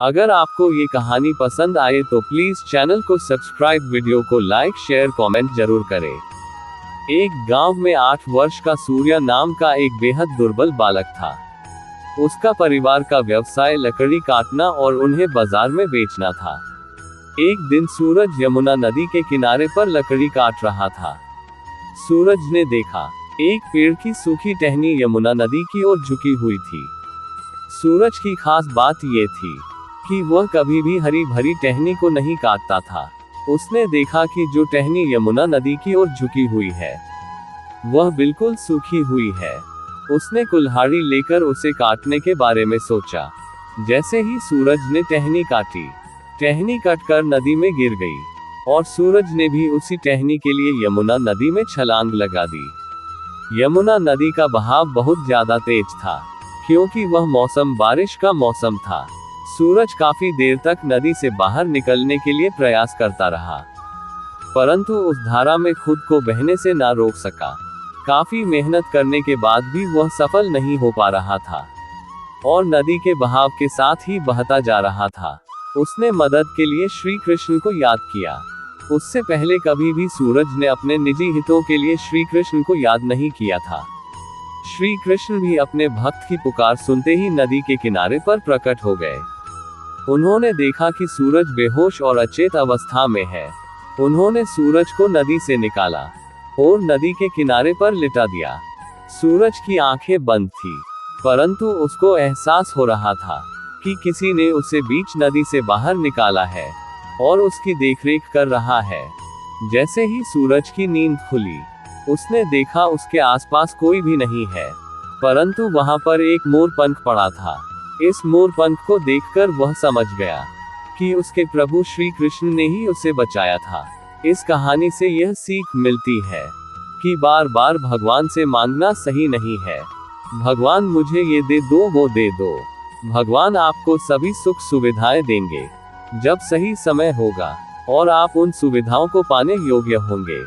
अगर आपको ये कहानी पसंद आए तो प्लीज चैनल को सब्सक्राइब, वीडियो को लाइक, शेयर, कमेंट जरूर करें। एक गांव में 8 वर्ष का सूर्या नाम का एक बेहद दुर्बल बालक था। उसका परिवार का व्यवसाय लकड़ी काटना और उन्हें बाजार में बेचना था। एक दिन सूरज यमुना नदी के किनारे पर लकड़ी काट रहा था। सूरज ने देखा, एक पेड़ की सूखी टहनी यमुना नदी की ओर झुकी हुई थी। सूरज की खास बात यह थी कि वह कभी भी हरी भरी टहनी को नहीं काटता था। उसने देखा कि जो टहनी यमुना नदी की ओर झुकी हुई है, वह बिल्कुल सूखी हुई है। उसने कुल्हाड़ी लेकर उसे काटने के बारे में सोचा। जैसे ही सूरज ने टहनी काटी, टहनी कटकर नदी में गिर गई और सूरज ने भी उसी टहनी के लिए यमुना नदी में छलांग लगा दी। यमुना नदी का बहाव बहुत ज्यादा तेज था, क्योंकि वह मौसम बारिश का मौसम था। सूरज काफी देर तक नदी से बाहर निकलने के लिए प्रयास करता रहा, परंतु उस धारा में खुद को बहने से ना रोक सका। काफी मेहनत करने के बाद भी वह सफल नहीं हो पा रहा था और नदी के बहाव के साथ ही बहता जा रहा था। उसने मदद के लिए श्री कृष्ण को याद किया। उससे पहले कभी भी सूरज ने अपने निजी हितों के लिए श्री कृष्ण को याद नहीं किया था। श्री कृष्ण भी अपने भक्त की पुकार सुनते ही नदी के किनारे पर प्रकट हो गए। उन्होंने देखा कि सूरज बेहोश और अचेत अवस्था में है। उन्होंने सूरज को नदी से निकाला और नदी के किनारे पर लिटा दिया। सूरज की आंखें बंद थी, परंतु उसको एहसास हो रहा था कि किसी ने उसे बीच नदी से बाहर निकाला है और उसकी देखरेख कर रहा है। जैसे ही सूरज की नींद खुली, उसने देखा उसके आसपास कोई भी नहीं है, परंतु वहां पर एक मोर पंख पड़ा था। इस मोर पंख को देखकर वह समझ गया कि उसके प्रभु श्री कृष्ण ने ही उसे बचाया था। इस कहानी से यह सीख मिलती है कि बार बार भगवान से मांगना सही नहीं है। भगवान मुझे ये दे दो, वो दे दो। भगवान आपको सभी सुख सुविधाएं देंगे जब सही समय होगा और आप उन सुविधाओं को पाने योग्य होंगे।